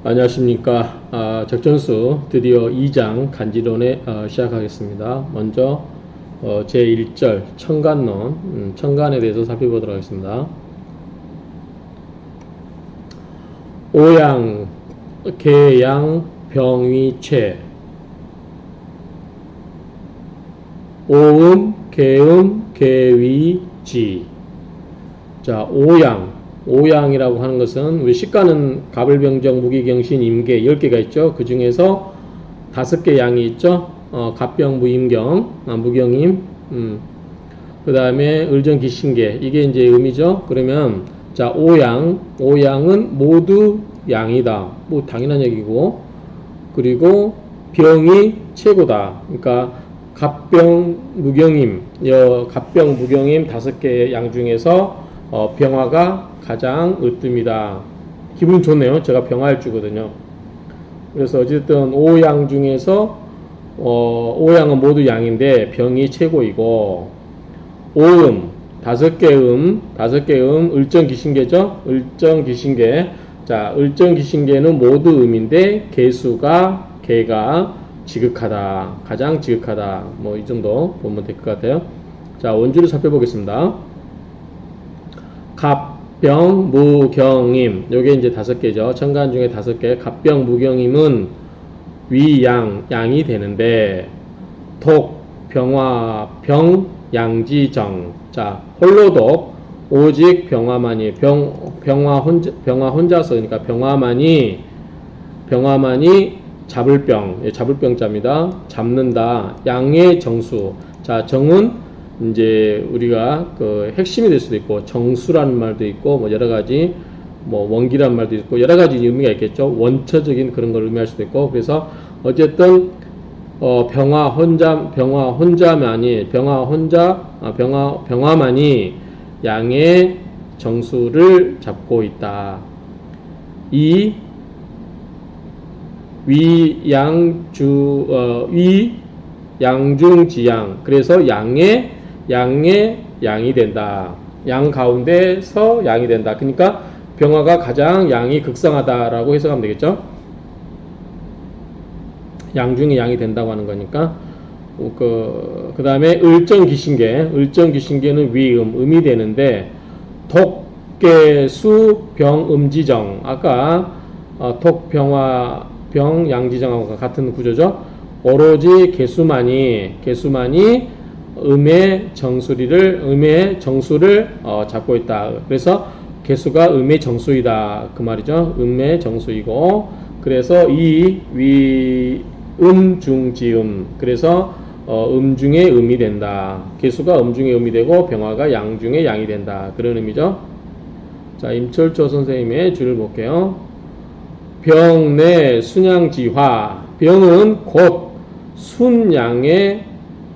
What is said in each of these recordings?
안녕하십니까. 적전수 드디어 2장 간지론에 시작하겠습니다. 먼저 제1절 청간론, 청간에 대해서 살펴보도록 하겠습니다. 오양, 계양, 병위체, 오음, 계음, 계위지. 자, 오양이라고 하는 것은 우리 식가는 가불병정, 무기경신, 임계 10개가 있죠. 그 중에서 5개 양이 있죠. 갑병, 무임경, 무경임, 그 다음에 을정기신계, 이게 이제 음이죠. 그러면 자, 오양은 모두 양이다. 뭐 당연한 얘기고, 그리고 병이 최고다. 그러니까 갑병, 무경임, 갑병, 무경임 5개의 양 중에서 병화가 가장 으뜸이다. 기분 좋네요. 제가 병화일 주거든요. 그래서 어쨌든 5양 중에서 5양은 모두 양인데 병이 최고이고, 오음 5개 을정기신계죠. 을정기신계. 자, 을정기신계는 모두 음인데 개가 지극하다. 가장 지극하다. 뭐 이 정도 보면 될 것 같아요. 자, 원주를 살펴보겠습니다. 갑병, 무경임. 요게 이제 5개죠. 천간 중에 5개. 갑병, 무경임은 양이 되는데, 독, 병화, 병, 양지정. 자, 홀로독, 오직 병화만이, 병화 혼자서, 그러니까 병화만이 잡을 병자입니다. 잡는다. 양의 정수. 자, 정은 이제 우리가 그 핵심이 될 수도 있고, 정수라는 말도 있고, 뭐 여러 가지, 뭐 원기라는 말도 있고, 여러 가지 의미가 있겠죠. 원처적인 그런 걸 의미할 수도 있고, 그래서 어쨌든 병화만이 양의 정수를 잡고 있다. 이 양중지양. 그래서 양의 양이 된다. 양 가운데서 양이 된다. 그러니까 병화가 가장 양이 극성하다라고 해석하면 되겠죠. 양 중에 양이 된다고 하는 거니까. 그 다음에 을정기신계는 음이 되는데, 독계수 병음지정. 아까 독병화 병양지정하고 같은 구조죠. 오로지 개수만이 음의 정수를 잡고 있다. 그래서 개수가 음의 정수이다. 그 말이죠. 음의 정수이고, 그래서 이 음중지음. 그래서 음중의 음이 된다. 개수가 음중의 음이 되고 병화가 양중의 양이 된다. 그런 의미죠. 자, 임철조 선생님의 줄을 볼게요. 병내 순양지화. 병은 곧 순양의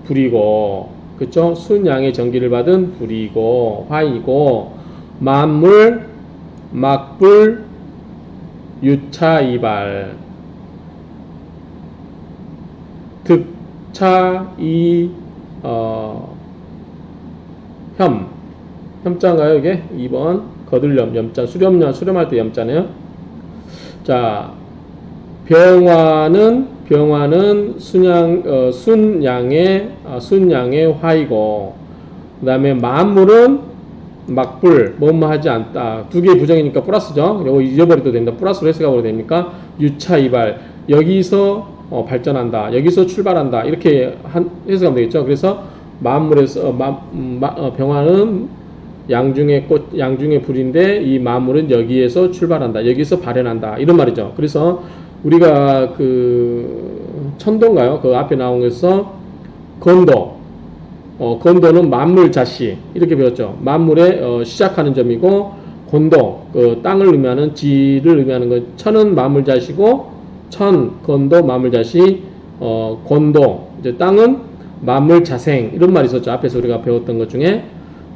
불이고, 그쵸? 순양의 전기를 받은 불이고, 화이고, 만물, 막불, 유차이발, 득차이, 혐자인가요, 이게? 2번, 거들염, 염자, 수렴할 때 염자네요. 자, 병화는 순양의 화이고, 그 다음에 만물은 막불, 뭐뭐 하지 않다. 2개 부정이니까 플러스죠. 이거 잊어버려도 됩니다. 플러스로 해석하고 됩니까? 유차이발, 여기서 발전한다. 여기서 출발한다. 이렇게 해석하면 되겠죠. 그래서 만물에서, 병화는 양중의 불인데, 이 만물은 여기에서 출발한다. 여기서 발현한다. 이런 말이죠. 그래서 우리가 천도인가요? 그 앞에 나온 것에서 건도는 만물자시 이렇게 배웠죠. 만물의 시작하는 점이고, 건도 땅을 의미하는 지를 의미하는 것. 천은 만물자시고, 건도 만물자시, 건도 이제 땅은 만물자생, 이런 말이 있었죠. 앞에서 우리가 배웠던 것 중에.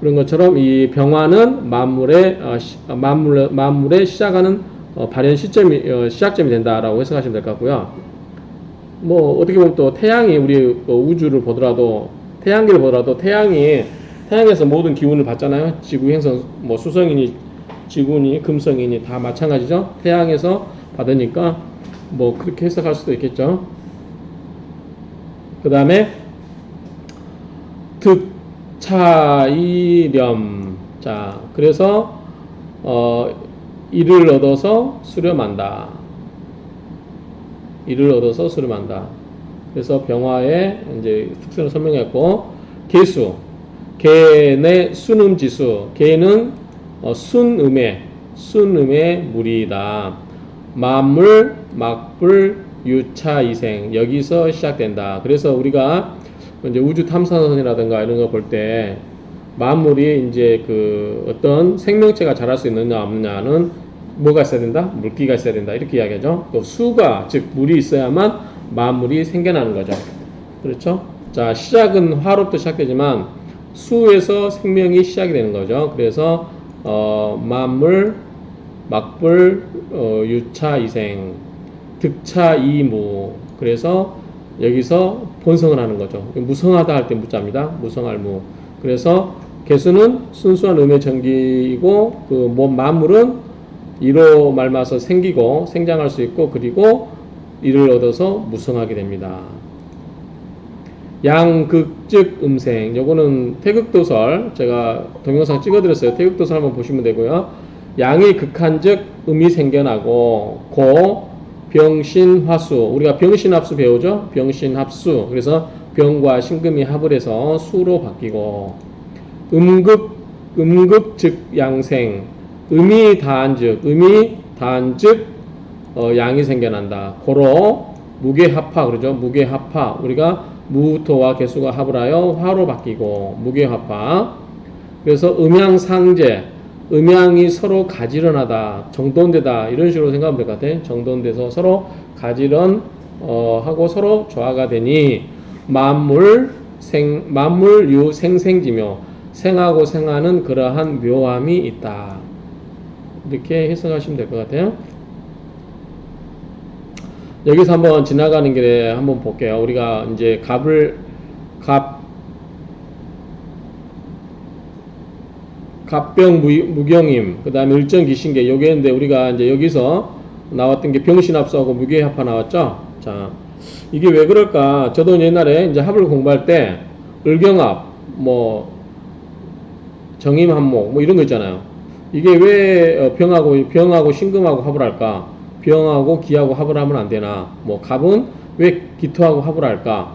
그런 것처럼 이 병화는 만물의 시작하는 발현 시작점이 된다라고 해석하시면 될 것 같고요. 뭐 어떻게 보면 또 태양이 우리 우주를 보더라도, 태양계를 보더라도 태양에서 모든 기운을 받잖아요. 지구 행성, 뭐 수성이니 지구니 금성이니 다 마찬가지죠. 태양에서 받으니까 뭐 그렇게 해석할 수도 있겠죠. 그 다음에 득차이렴. 자, 그래서 이를 얻어서 수렴한다. 이를 얻어서 수렴한다. 그래서 병화의 이제 특성을 설명했고, 개수. 개의 순음지수. 개는 순음의 무리이다. 만물, 막불, 유차이생. 여기서 시작된다. 그래서 우리가 이제 우주 탐사선이라든가 이런 거 볼 때 만물이 이제 그 어떤 생명체가 자랄 수 있느냐 없느냐는 뭐가 있어야 된다? 물기가 있어야 된다. 이렇게 이야기하죠. 또 수가, 즉 물이 있어야만 만물이 생겨나는 거죠. 그렇죠? 자, 시작은 화로부터 시작되지만 수에서 생명이 시작이 되는 거죠. 그래서 만물, 막불, 유차이생, 득차이무. 그래서 여기서 본성을 하는 거죠. 무성하다 할 때 무자입니다. 무성할무. 그래서 개수는 순수한 음의 전기이고, 그 만물은 이로 말미암아서 생기고 생장할 수 있고, 그리고 이를 얻어서 무성하게 됩니다. 양극즉 음생. 요거는 태극도설, 제가 동영상 찍어드렸어요. 태극도설 한번 보시면 되고요. 양이 극한 즉 음이 생겨나고, 고 병신화수. 우리가 병신합수 배우죠. 병신합수. 그래서 병과 신금이 합을 해서 수로 바뀌고, 음극즉 양생. 음이 다한즉 양이 생겨난다. 고로 무게합화. 그러죠. 무게합화. 우리가 무토와 개수가 합을 하여 화로 바뀌고 무게합화. 그래서 음양상제. 음양이 서로 가지런하다, 정돈되다, 이런 식으로 생각하면 될 것 같아요. 정돈돼서 서로 가지런 하고 서로 조화가 되니 만물유 생생지묘. 생하고 생하는 그러한 묘함이 있다. 이렇게 해석하시면 될 것 같아요. 여기서 한번 지나가는 길에 한번 볼게요. 우리가 이제 갑병 무경임, 그 다음에 일정기신계, 요게인데 우리가 이제 여기서 나왔던 게 병신합수하고 무게합화 나왔죠? 자, 이게 왜 그럴까? 저도 옛날에 이제 합을 공부할 때 을경합, 뭐, 정임합목, 뭐 이런 거 있잖아요. 이게 왜 병하고 신금하고 합을 할까? 병하고 기하고 합을 하면 안 되나? 뭐, 갑은 왜 기토하고 합을 할까?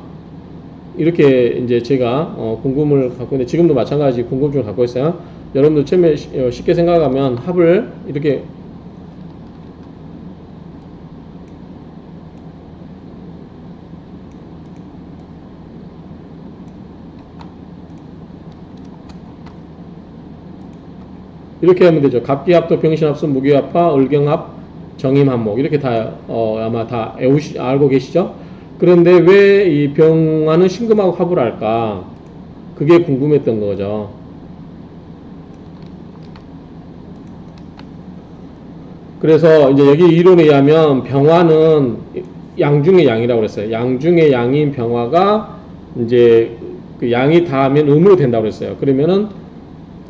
이렇게 이제 제가 궁금을 갖고 있는데, 지금도 마찬가지 궁금증을 갖고 있어요. 여러분들 처음에 쉽게 생각하면 합을 이렇게 하면 되죠. 갑기합도 병신합수 무기합화 을경합 정임합목 이렇게 다 아마 다 알고 계시죠? 그런데 왜 이 병화는 신금하고 합을 할까? 그게 궁금했던 거죠. 그래서 이제 여기 이론에 의하면 병화는 양 중의 양이라고 그랬어요. 양 중의 양인 병화가 이제 그 양이 닿으면 음으로 된다고 그랬어요. 그러면은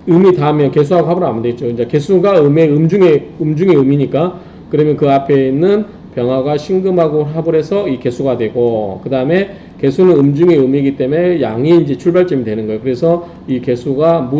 음이 닿으면 개수하고 합을 하면 되겠죠. 이제 개수가 음 중에 음이니까 그러면 그 앞에 있는 병화가 신금하고 합을 해서 이 개수가 되고, 그 다음에 개수는 음 중에 음이기 때문에 양이 이제 출발점이 되는 거예요. 그래서 이 개수가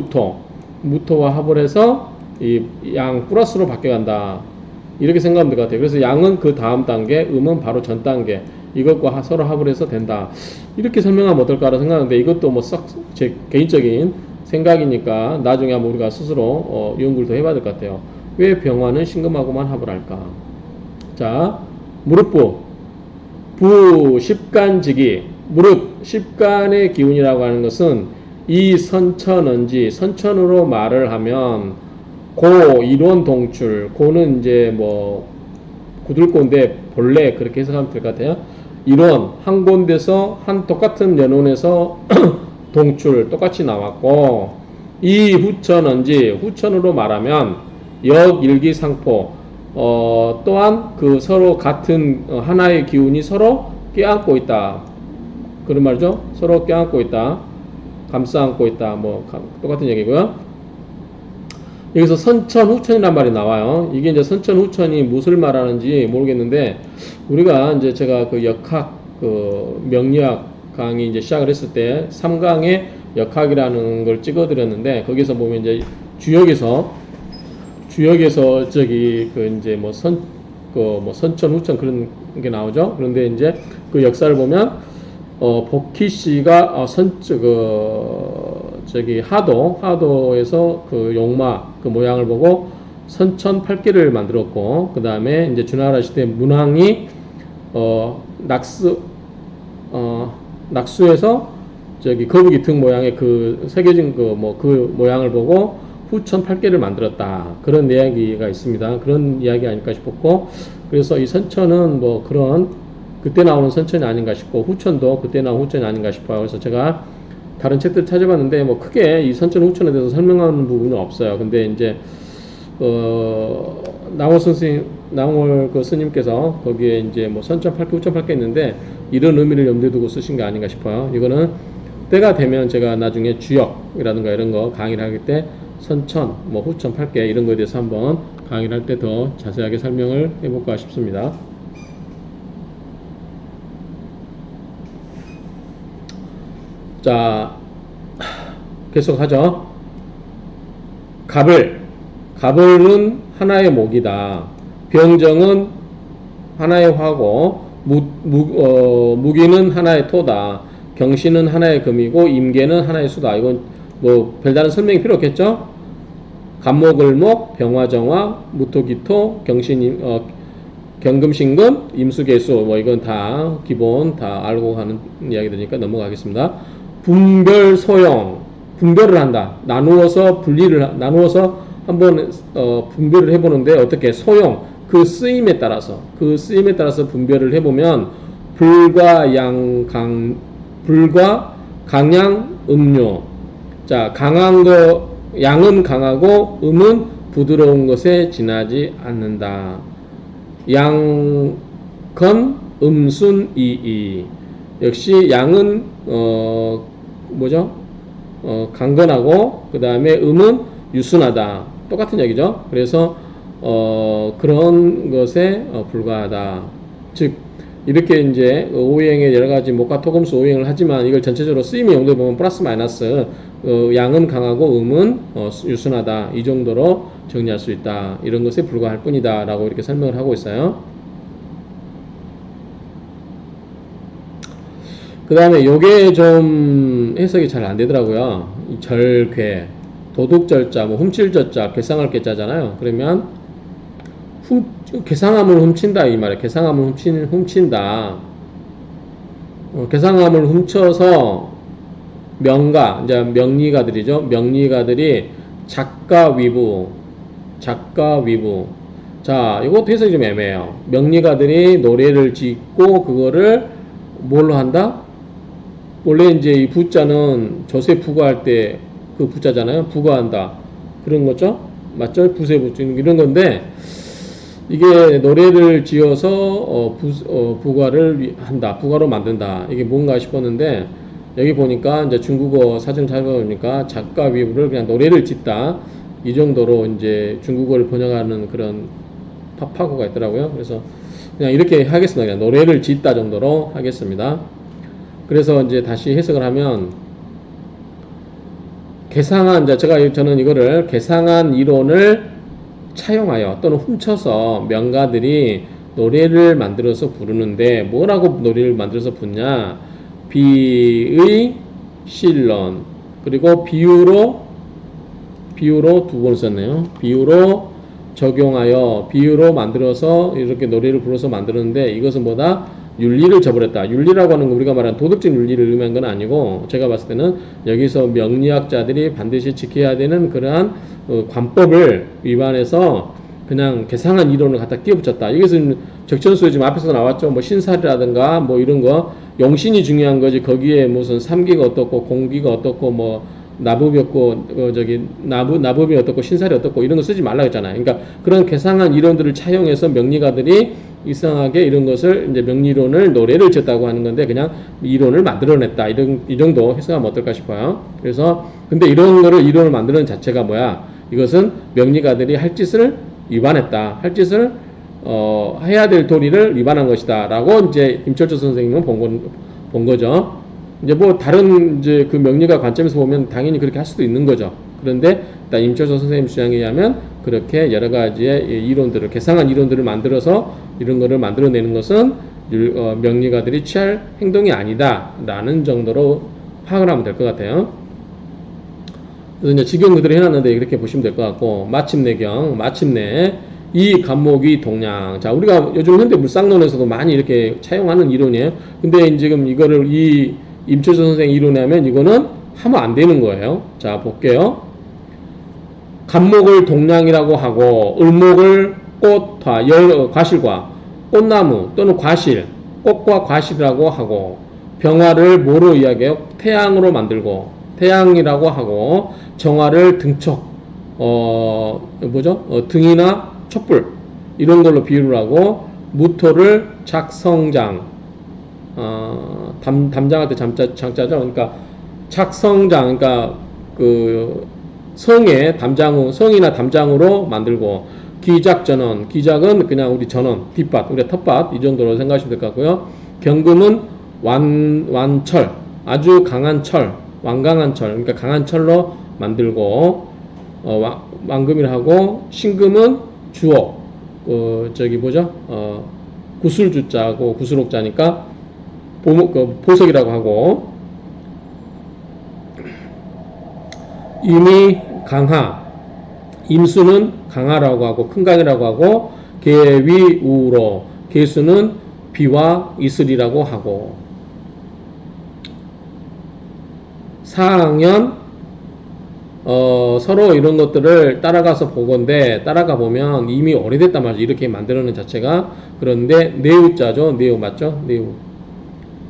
무토와 합을 해서 이 양 플러스로 바뀌어간다. 이렇게 생각하면 될 것 같아요. 그래서 양은 그 다음 단계, 음은 바로 전 단계. 이것과 서로 합을 해서 된다. 이렇게 설명하면 어떨까라고 생각하는데, 이것도 뭐 썩 제 개인적인 생각이니까 나중에 한번 우리가 스스로 연구를 더 해봐야 될 것 같아요. 왜 병화는 신금하고만 합을 할까? 자, 무릎부. 부, 십간지기. 무릎, 십간의 기운이라고 하는 것은 이 선천언지, 선천으로 말을 하면 고, 이론 동출. 고는 이제 뭐 구들고인데 본래 그렇게 해석하면 될 것 같아요. 이론, 한 군데서 한 똑같은 연원에서 동출 똑같이 나왔고, 이 후천언지, 후천으로 말하면 역일기상포, 또한 그 서로 같은 하나의 기운이 서로 껴안고 있다. 그런 말이죠. 서로 껴안고 있다. 감싸 안고 있다. 뭐 똑같은 얘기고요. 여기서 선천, 후천이란 말이 나와요. 이게 이제 선천, 후천이 무엇을 말하는지 모르겠는데, 우리가 이제 제가 그 역학, 그 명리학 강의 이제 시작을 했을 때, 3강에 역학이라는 걸 찍어드렸는데, 거기서 보면 이제 주역에서 저기, 그 이제 뭐 선천, 후천 그런 게 나오죠. 그런데 이제 그 역사를 보면, 복희 씨가, 저기 하도에서 그 용마 그 모양을 보고 선천 8개를 만들었고, 그 다음에 이제 주나라 시대 문왕이 낙수에서 저기 거북이 등 모양의 그 새겨진 그 모양을 보고 후천 8개를 만들었다, 그런 이야기가 있습니다. 그런 이야기 아닐까 싶었고, 그래서 이 선천은 뭐 그런 그때 나오는 선천이 아닌가 싶고, 후천도 그때 나온 후천이 아닌가 싶어요. 그래서 제가 다른 책들 찾아봤는데 뭐 크게 이 선천 후천에 대해서 설명하는 부분은 없어요. 근데 이제 나월 그 스님께서 거기에 이제 뭐 선천 8개 후천 8개 있는데 이런 의미를 염두에 두고 쓰신 게 아닌가 싶어요. 이거는 때가 되면 제가 나중에 주역이라든가 이런 거 강의를 할 때 선천 뭐 후천 8개 이런 거에 대해서 한번 강의를 할 때 더 자세하게 설명을 해볼까 싶습니다. 자, 계속하죠. 갑을은 하나의 목이다. 병정은 하나의 화고, 무기는 하나의 토다. 경신은 하나의 금이고, 임계는 하나의 수다. 이건 뭐 별다른 설명이 필요 없겠죠? 갑목을목, 병화정화, 무토기토, 경금신금, 임수계수, 뭐 이건 다 기본 다 알고 가는 이야기들이니까 넘어가겠습니다. 분별 소용, 분별을 한다. 나누어서 한번 분별을 해보는데 어떻게 소용, 그 쓰임에 따라서 분별을 해보면 불과 강양, 음료. 자, 강한 거 양은 강하고 음은 부드러운 것에 지나지 않는다. 양건 음순 이이. 역시 양은 강건하고 그 다음에 음은 유순하다. 똑같은 얘기죠. 그래서 그런 것에 불과하다. 즉 이렇게 이제 오행의 여러 가지 목화 토금수 오행을 하지만 이걸 전체적으로 쓰임의 용도에 보면 플러스 마이너스 양은 강하고 음은 유순하다. 이 정도로 정리할 수 있다. 이런 것에 불과할 뿐이다. 라고 이렇게 설명을 하고 있어요. 그 다음에 요게 좀 해석이 잘 안 되더라고요. 절괴, 도둑절자, 뭐 훔칠절자, 괴상할 괴자잖아요. 그러면 괴상함을 훔친다 이 말이에요. 괴상함을 훔친다. 괴상함을 훔쳐서 이제 명리가들이죠. 명리가들이 작가 위부. 자, 이것도 해석이 좀 애매해요. 명리가들이 노래를 짓고 그거를 뭘로 한다? 원래 이제 이 부자는 조세 부과할 때 그 부자잖아요. 부과한다. 그런 거죠? 맞죠? 부세 부주 이런 건데 이게 노래를 지어서 부과를 한다. 부과로 만든다. 이게 뭔가 싶었는데 여기 보니까 이제 중국어 사전 찾아보니까 작가 위부를 그냥 노래를 짓다. 이 정도로 이제 중국어를 번역하는 그런 파고가 있더라고요. 그래서 그냥 이렇게 하겠습니다. 그냥 노래를 짓다 정도로 하겠습니다. 그래서 이제 다시 해석을 하면 저는 이거를 개상한 이론을 차용하여 또는 훔쳐서 명가들이 노래를 만들어서 부르는데 뭐라고 노래를 만들어서 부르냐? 비의 실론, 그리고 비유로 두 번 썼네요. 비유로 적용하여 비유로 만들어서 이렇게 노래를 불러서 만드는데 이것은 뭐다? 윤리를 저버렸다. 윤리라고 하는 거 우리가 말하는 도덕적 윤리를 의미한 건 아니고 제가 봤을 때는 여기서 명리학자들이 반드시 지켜야 되는 그러한 관법을 위반해서 그냥 개상한 이론을 갖다 끼워붙였다. 이것은 적천수에 지금 앞에서 나왔죠. 뭐 신살이라든가 뭐 이런 거 용신이 중요한 거지. 거기에 무슨 삼기가 어떻고 공기가 어떻고 뭐 나법이 없고 나법이 어떻고 신살이 어떻고 이런 거 쓰지 말라 했잖아요. 그러니까 그런 개상한 이론들을 차용해서 명리가들이 이상하게 이런 것을 이제 명리론을 노래를 지었다고 하는 건데 그냥 이론을 만들어냈다. 이 정도 해석하면 어떨까 싶어요. 그래서 근데 이런 거를 이론을 만드는 자체가 뭐야? 이것은 명리가들이 할 짓을 위반했다. 할 짓을 해야 될 도리를 위반한 것이다. 라고 이제 임철조 선생님은 본 거죠. 이제 뭐 다른 이제 그 명리가 관점에서 보면 당연히 그렇게 할 수도 있는 거죠. 그런데 일단 임철조 선생님 주장에 의하면 그렇게 여러 가지의 이론들을 개상한 이론들을 만들어서 이런 거를 만들어내는 것은 명리가들이 취할 행동이 아니다라는 정도로 파악을 하면 될 것 같아요. 그래서 이제 지경 그대로 해놨는데 이렇게 보시면 될 것 같고 마침내 이 간목이 동량. 자, 우리가 요즘 현대 물상론에서도 많이 이렇게 차용하는 이론이에요. 근데 지금 이거를 이 임철조 선생 이론에 하면 이거는 하면 안 되는 거예요. 자, 볼게요. 간목을 동량이라고 하고 을목을 꽃화, 과실과 꽃나무 또는 과실, 꽃과 과실이라고 하고 병화를 뭐로 이야기해요? 태양으로 만들고 태양이라고 하고 정화를 등촉, 등이나 촛불 이런 걸로 비유를 하고 무토를 작성장, 담장할 때 장자죠. 그러니까 작성장, 그러니까 그 성의 담장우, 성이나 담장으로 만들고 기작전원, 기작은 그냥 우리 전원, 뒷밭, 우리 텃밭 이 정도로 생각하시면 될 것 같고요. 경금은 완철, 아주 강한 철, 완강한 철, 그러니까 강한 철로 만들고 완금이라 하고 신금은 주옥, 구술주자고 구술옥자니까 보석이라고 하고 임이 강하, 임수는 강하라고 하고 큰강이라고 하고 계위우로 계수는 비와 이슬이라고 하고 사학년 서로 이런 것들을 따라가서 보건데 따라가 보면 이미 오래됐단 말이죠. 이렇게 만들어낸 자체가. 그런데 네우자죠. 네우 맞죠? 네우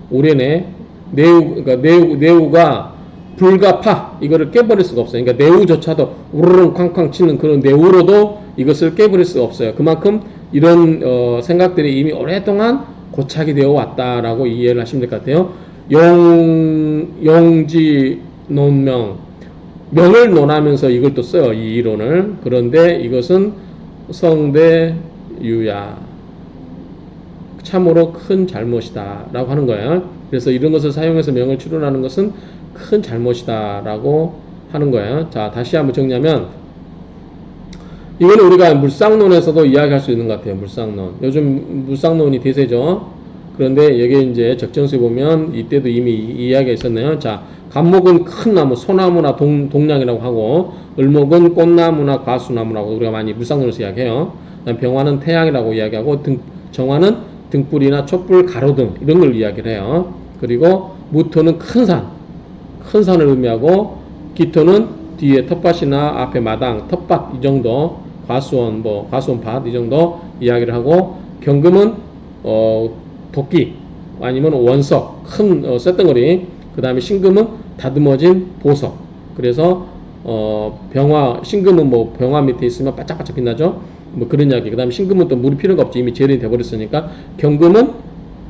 올해네 그러니까 네우가 불가파 이거를 깨버릴 수가 없어요. 그러니까 네우조차도 우르릉 쾅쾅 치는 그런 네우로도 이것을 깨버릴 수가 없어요. 그만큼 이런 생각들이 이미 오랫동안 고착이 되어 왔다라고 이해를 하시면 될 것 같아요. 용지 논명 명을 논하면서 이걸 또 써요. 이 이론을. 그런데 이것은 성대유야 참으로 큰 잘못이다 라고 하는 거예요. 그래서 이런 것을 사용해서 명을 추론하는 것은 큰 잘못이다 라고 하는 거예요. 자, 다시 한번 정리하면 이거는 우리가 물상론에서도 이야기할 수 있는 것 같아요. 물상론. 요즘 물상론이 대세죠. 그런데 여기 이제 적정수에 보면 이때도 이미 이야기가 있었네요. 자, 간목은 큰 나무, 소나무나 동량이라고 하고 을목은 꽃나무나 과수나무라고 우리가 많이 물상론에서 이야기해요. 그다음 병화는 태양이라고 이야기하고 정화는 등불이나 촛불, 가로등 이런 걸 이야기를 해요. 그리고 무토는 큰 산을 의미하고 기토는 뒤에 텃밭이나 앞에 마당, 텃밭 이 정도, 과수원밭 이 정도 이야기를 하고 경금은 도끼 아니면 원석, 큰 쇳덩어리. 그 다음에 신금은 다듬어진 보석. 그래서 신금은 뭐 병화 밑에 있으면 바짝바짝 빛나죠. 뭐 그런 이야기. 그 다음에 신금은 또 물이 필요가 없지. 이미 재련이 돼버렸으니까. 경금은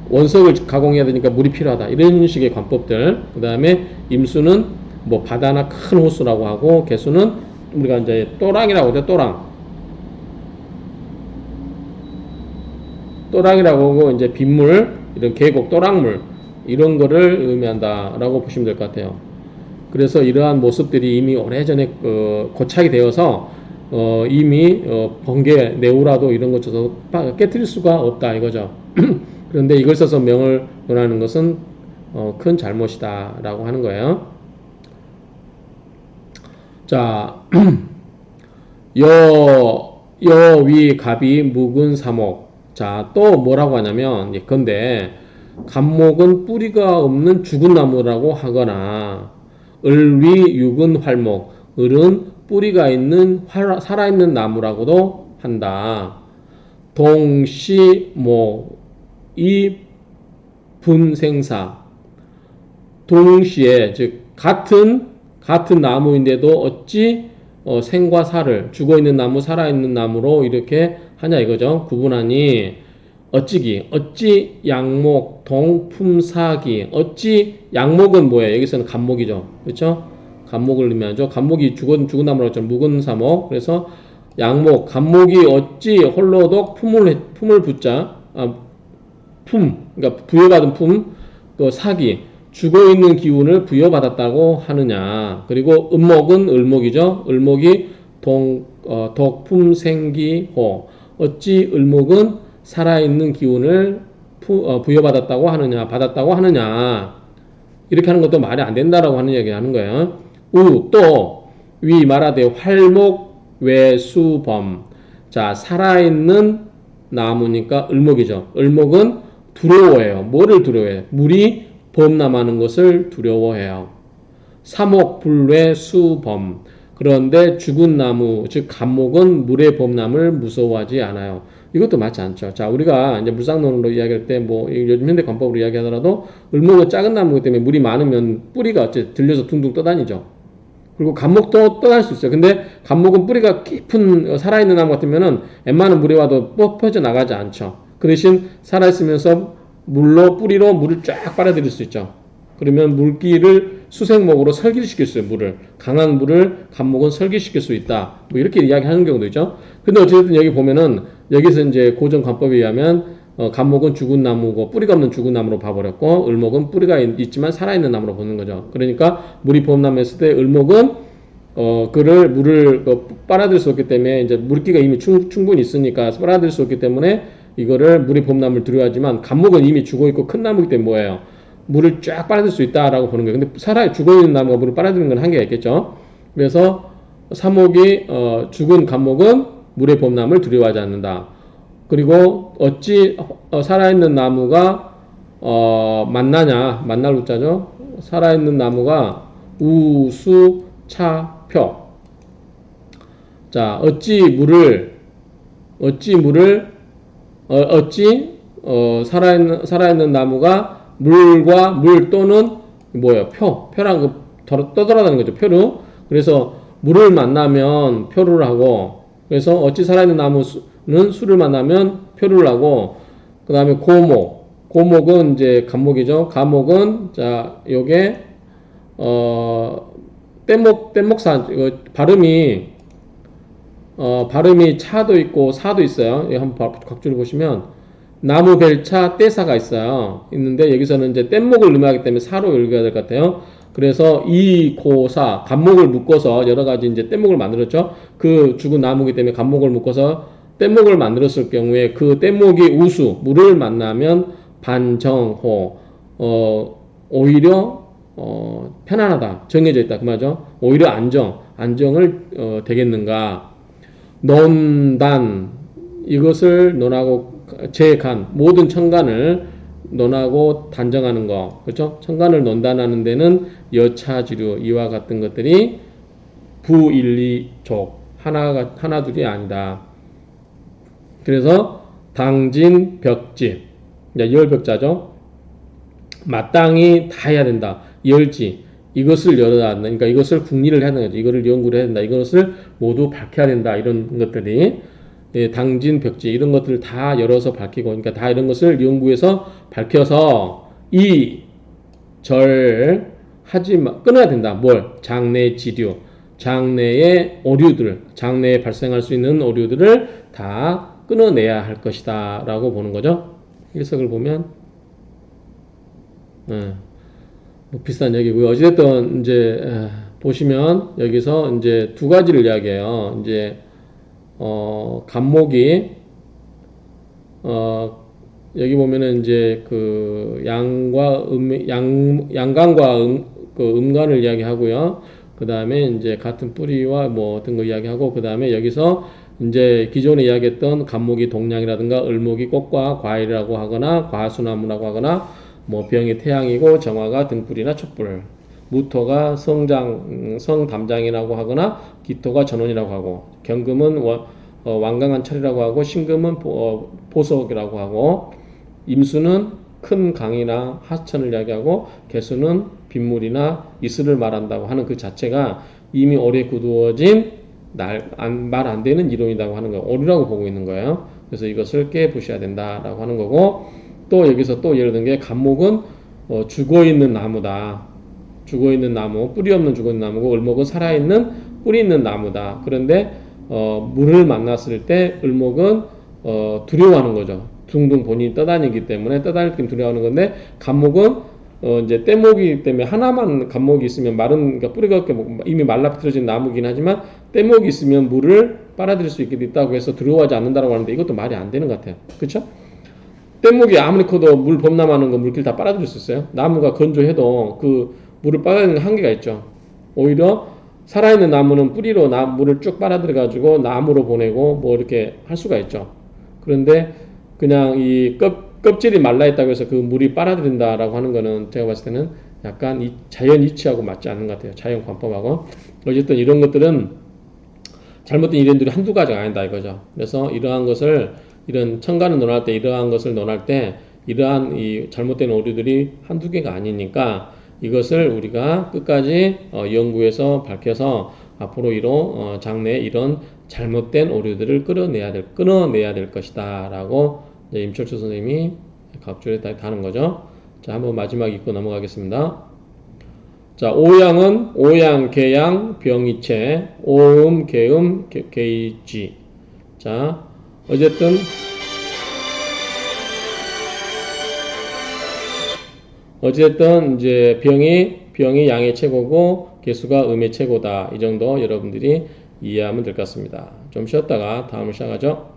원석을 가공해야 되니까 물이 필요하다. 이런 식의 관법들. 그 다음에 임수는 뭐 바다나 큰 호수라고 하고 개수는 우리가 이제 또랑이라고 하죠. 또랑이라고 하고 이제 빗물, 이런 계곡, 또랑물 이런 거를 의미한다라고 보시면 될 것 같아요. 그래서 이러한 모습들이 이미 오래전에 고착이 되어서 이미 번개, 네오라도 이런 것처럼 깨트릴 수가 없다 이거죠. 그런데 이걸 써서 명을 논하는 것은 큰 잘못이다 라고 하는 거예요. 자, 여위 갑이 묵은 사목. 자, 또 뭐라고 하냐면 예컨대 간목은 뿌리가 없는 죽은 나무라고 하거나 을위 육은 활목, 을은 뿌리가 있는 살아있는 나무라고도 한다. 동시목 이 분생사, 동시에 즉 같은 나무인데도 어찌 생과 사를, 죽어있는 나무 살아있는 나무로 이렇게 하냐 이거죠. 구분하니 어찌 양목 동품사기. 어찌 양목은 뭐예요? 여기서는 간목이죠. 그렇죠? 간목을 의미하죠. 간목이 죽은 나무라고 했잖아요. 묵은 사목. 그래서 양목, 간목이 어찌 홀로독 품을 붙자, 그러니까 부여받은 그 사기, 죽어있는 기운을 부여받았다고 하느냐. 그리고 음목은 을목이죠. 을목이 독품 생기호. 어찌 을목은 살아있는 기운을 부여받았다고 하느냐, 받았다고 하느냐. 이렇게 하는 것도 말이 안 된다라고 하는 얘기 하는 거예요. 또, 위 말하되 활목 외수범. 자, 살아있는 나무니까 을목이죠. 을목은 두려워해요. 뭐를 두려워해요? 물이 범람하는 것을 두려워해요. 사목불외수범. 그런데 죽은 나무, 즉 간목은 물의 범람을 무서워하지 않아요. 이것도 맞지 않죠. 자, 우리가 이제 물상론으로 이야기할 때, 요즘 현대 관법으로 이야기하더라도, 을목은 작은 나무기 때문에 물이 많으면 뿌리가 들려서 둥둥 떠다니죠. 그리고 간목도 떠날 수 있어요. 근데 간목은 뿌리가 깊은, 살아있는 나무 같으면은, 웬만한 물이 와도 퍼져 나가지 않죠. 그 대신 살아있으면서 뿌리로 물을 쫙 빨아들일 수 있죠. 그러면 물기를 수생목으로 설기시킬 수 있어요. 물을. 강한 물을 간목은 설기시킬 수 있다. 이렇게 이야기하는 경우도 있죠. 근데 어쨌든 여기 보면은 여기서 이제 고전 관법에 의하면 간목은 죽은 나무고 뿌리가 없는 죽은 나무로 봐버렸고 을목은 뿌리가 있지만 살아있는 나무로 보는 거죠. 그러니까 물이 범람했을 때 을목은 물을 빨아들일 수 없기 때문에 이제 물기가 이미 충분히 있으니까 빨아들일 수 없기 때문에 이거를 물이 범람을 두려워하지만 간목은 이미 죽어있고 큰 나무이기 때문에 뭐예요? 물을 쫙 빨아들일 수 있다라고 보는 거예요. 근데 죽어있는 나무가 물을 빨아들이는 건 한계가 있겠죠. 그래서 사목이 죽은 간목은 물의 범람을 두려워하지 않는다. 그리고 어찌 살아있는 나무가 만나냐, 만날 우자죠. 살아있는 나무가 우수차표. 자, 어찌 살아있는 나무가 물과 물 또는 뭐예요? 표란 거 떠돌아다니는 거죠. 표류. 그래서 물을 만나면 표류를 하고, 그래서 어찌 살아있는 나무는 술을 만나면 표류를 하고, 그 다음에 고목은 이제 간목이죠. 간목은 자 요게 뗏목사 발음이 차도 있고 사도 있어요. 여기 한번 각주를 보시면 나무벨차 떼사가 있는데 여기서는 이제 뗏목을 의미하기 때문에 사로 읽어야 될 것 같아요. 그래서 이고사 간목을 묶어서 여러 가지 이제 뗏목을 만들었죠. 그 죽은 나무기 때문에 간목을 묶어서 뗏목을 만들었을 경우에 그 뗏목이 물을 만나면 반정호 오히려 편안하다, 정해져 있다 그 말이죠. 오히려 안정을 되겠는가. 논단 이것을 논하고 제간 모든 천간을 논하고 단정하는 거, 그렇죠? 천간을 논단하는 데는 여차지류 이와 같은 것들이 부일리족 하나둘이 아니다. 그래서 당진 벽지, 열벽자죠. 마땅히 다 해야 된다. 열지 이것을 열어야 한다. 그러니까 이것을 궁리를 해야 된다. 이거를 연구를 해야 된다. 이것을 모두 밝혀야 된다. 이런 것들이 당진 벽지 이런 것들을 다 열어서 밝히고, 그러니까 다 이런 것을 연구해서 밝혀서 끊어야 된다. 장내 지류, 장내의 오류들, 장내에 발생할 수 있는 오류들을 다 끊어내야 할 것이다 라고 보는 거죠. 해석을 보면 비슷한 얘기고요. 어찌됐든 이제 보시면 여기서 이제 두 가지를 이야기해요. 이제 간목이 여기 보면은 이제 그 양간과 그 음간을 이야기하고요. 그 다음에 이제 같은 뿌리와 어떤 거 이야기하고, 그 다음에 여기서 이제 기존에 이야기했던 간목이 동량이라든가 을목이 꽃과 과일이라고 하거나 과수나무라고 하거나 병이 태양이고 정화가 등불이나 촛불, 무토가 성담장이라고 하거나 기토가 전원이라고 하고, 경금은 완강한 철이라고 하고, 신금은 보석이라고 하고, 임수는 큰 강이나 하천을 이야기하고, 개수는 빗물이나 이슬을 말한다고 하는 그 자체가 이미 오래 굳어진 말 안 되는 이론이라고 하는 거예요. 오류라고 보고 있는 거예요. 그래서 이것을 깨부셔야 된다라고 하는 거고, 또 여기서 또 예를 든 게 간목은 죽어 있는 나무다. 죽어있는 나무, 뿌리 없는 죽어있는 나무고 을목은 살아있는 뿌리 있는 나무다. 그런데 물을 만났을 때 을목은 두려워하는 거죠. 둥둥 본인이 떠다니기 때문에 떠다닐 때 두려워하는 건데 간목은 이제 떼목이기 때문에 하나만 간목이 있으면 마른 그러니까 뿌리가 없게 이미 말라 비틀어진 나무긴 하지만 떼목이 있으면 물을 빨아들일 수 있게 있다고 해서 두려워하지 않는다라고 하는데 이것도 말이 안 되는 것 같아요. 그렇죠? 떼목이 아무리 커도 물 범람하는 거 물길 다 빨아들일 수 있어요. 나무가 건조해도 그 물을 빨아들이는 한계가 있죠. 오히려 살아있는 나무는 뿌리로 물을 쭉 빨아들여 가지고 나무로 보내고 뭐 이렇게 할 수가 있죠. 그런데 그냥 이 껍질이 말라있다고 해서 그 물이 빨아들인다라고 하는 거는 제가 봤을 때는 약간 이 자연 이치하고 맞지 않는 것 같아요. 자연 관법하고. 어쨌든 이런 것들은 잘못된 이론들이 한두 가지가 아니다 이거죠. 그래서 이러한 것을 이런 첨가를 논할 때 이러한 것을 논할 때 이러한 이 잘못된 오류들이 한두 개가 아니니까 이것을 우리가 끝까지 연구해서 밝혀서 앞으로 장래에 이런 잘못된 오류들을 끊어내야 될 것이다 라고 임철수 선생님이 각줄에 다 다는 거죠. 자, 한번 마지막 읽고 넘어가겠습니다. 자, 오양은 오양, 개양, 병이체, 오음, 개음, 개이지. 자, 어쨌든 이제 병이 양의 최고고 개수가 음의 최고다. 이 정도 여러분들이 이해하면 될 것 같습니다. 좀 쉬었다가 다음을 시작하죠.